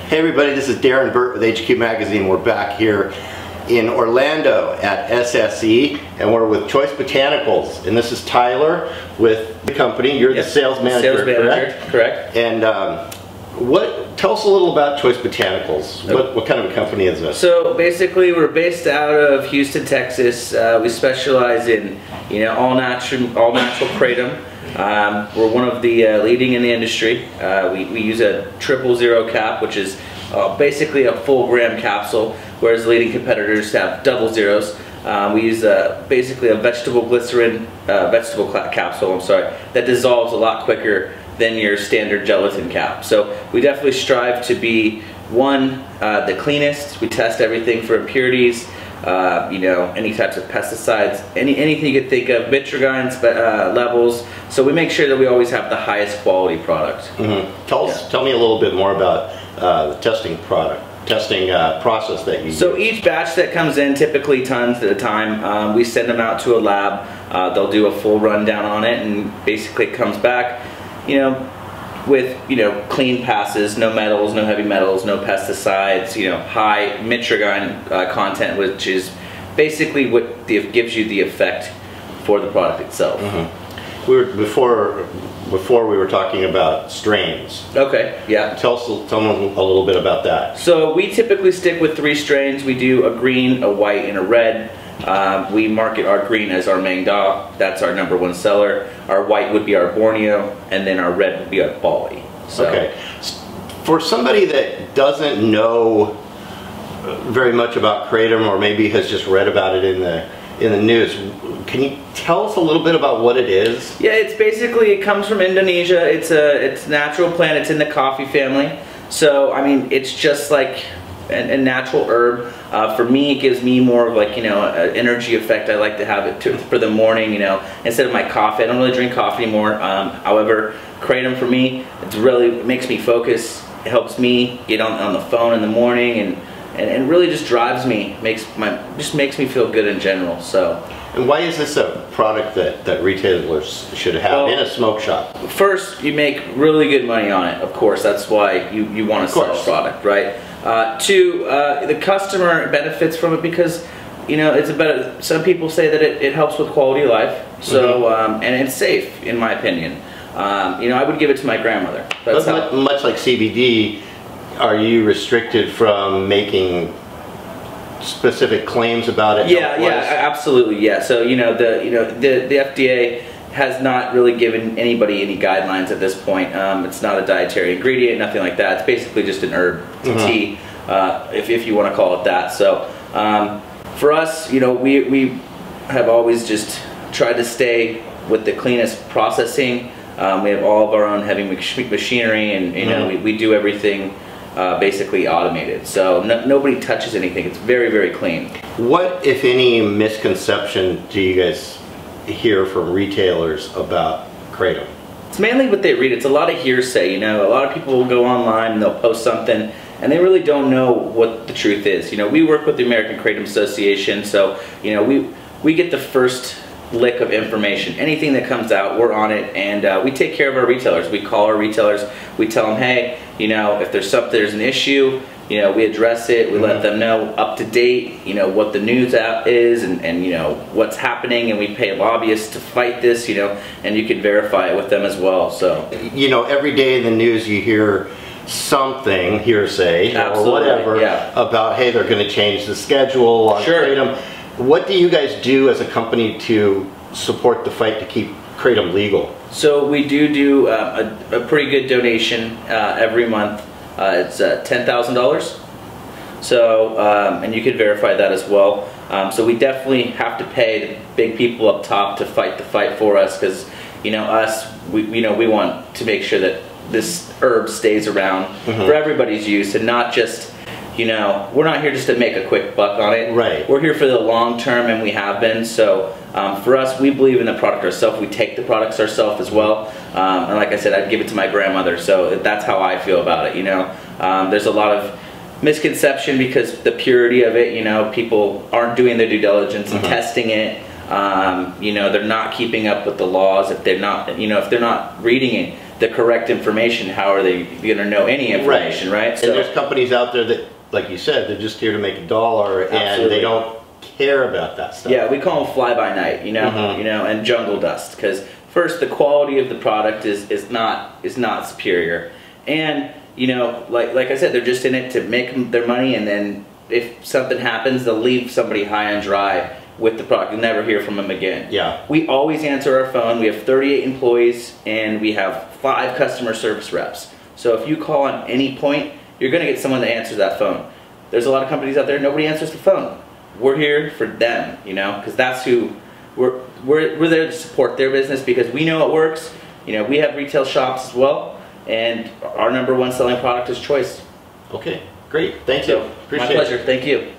Hey everybody, this is Darren Burt with HQ Magazine. We're back here in Orlando at SSE, and we're with Choice Botanicals. And this is Tyler with the company. You're the sales manager, correct? And tell us a little about Choice Botanicals. What kind of a company is this? So basically, we're based out of Houston, Texas. We specialize in all natural kratom. We're one of the leading in the industry. We use a 000 cap, which is basically a full gram capsule, whereas leading competitors have double zeros. We use basically a vegetable glycerin, capsule, that dissolves a lot quicker than your standard gelatin cap. So we definitely strive to be the cleanest. We test everything for impurities, any types of pesticides, anything you could think of, vitrigine levels. So we make sure that we always have the highest quality product. Mm-hmm. Tell me a little bit more about the testing process that you use. So each batch that comes in, typically tons at a time, we send them out to a lab. They'll do a full rundown on it, and basically it comes back, with clean passes, no metals, no heavy metals, no pesticides, high vitrigine content, which is basically what gives you the effect for the product itself. Mm-hmm. Before we were talking about strains. Okay, yeah. Tell me a little bit about that. So we typically stick with 3 strains. We do a green, a white, and a red. We market our green as our Maeng Da. That's our #1 seller. Our white would be our Borneo, and then our red would be our Bali. So. Okay. For somebody that doesn't know very much about kratom, or maybe has just read about it in the news, can you tell us a little bit about what it is? Yeah, it comes from Indonesia. It's a natural plant. It's in the coffee family. So I mean, it's just like a natural herb. For me, it gives me more of like an energy effect. I like to have it for the morning. Instead of my coffee. I don't really drink coffee anymore. However, kratom for me, it makes me focus. It helps me get on the phone in the morning, and really just drives me. Just makes me feel good in general. So. And why is this a product that retailers should have in a smoke shop? First, you make really good money on it. Of course, that's why you want to sell a product, right? 2, the customer benefits from it because it's better. Some people say that it helps with quality of life. So and it's safe, in my opinion. I would give it to my grandmother. Much like CBD, are you restricted from making specific claims about it? Yeah, absolutely. Yeah. So the FDA has not really given anybody any guidelines at this point. It's not a dietary ingredient, nothing like that. It's basically just an herb tea, if you want to call it that. So for us, we have always just tried to stay with the cleanest processing. We have all of our own heavy machinery, and we do everything basically automated. So nobody touches anything. It's very, very clean. What, if any, misconception do you guys hear from retailers about kratom? It's mainly what they read. It's a lot of hearsay. A lot of people will go online and they'll post something, and they really don't know what the truth is. We work with the American Kratom Association, so we get the first lick of information. Anything that comes out, we're on it, and we take care of our retailers. We call our retailers. We tell them, hey, if there's an issue, we address it. We let them know up to date, what the news app is, and what's happening, and we pay lobbyists to fight this, and you can verify it with them as well. So every day in the news you hear something, hearsay or whatever, about, hey, they're going to change the schedule on kratom. What do you guys do as a company to support the fight to keep kratom legal? So we do a pretty good donation every month. It's $10,000. So and you can verify that as well. So we definitely have to pay the big people up top to fight the fight for us, because we want to make sure that this herb stays around for everybody's use, and not just. We're not here just to make a quick buck on it. Right. We're here for the long term, and we have been. So for us, we believe in the product ourselves. We take the products ourselves as well. And like I said, I'd give it to my grandmother. So that's how I feel about it. There's a lot of misconception because the purity of it. People aren't doing their due diligence and testing it. They're not keeping up with the laws. If they're not, if they're not reading it, the correct information, how are they going to know any information, right? So, and there's companies out there that, like you said, they're just here to make a dollar, and they don't care about that stuff. Yeah, we call them fly-by-night, you know, and jungle dust, because first, the quality of the product is not superior, and you know, like I said, they're just in it to make their money, and then if something happens, they'll leave somebody high and dry with the product. You'll never hear from them again. Yeah. We always answer our phone. We have 38 employees, and we have 5 customer service reps. So if you call on any point, you're going to get someone to answer that phone. There's a lot of companies out there, nobody answers the phone. We're here for them, you know, because that's who we're there to support their business, because we know it works. You know, we have retail shops as well, and our #1 selling product is Choice. Okay, great. Thank you. Appreciate it. My pleasure. Thank you.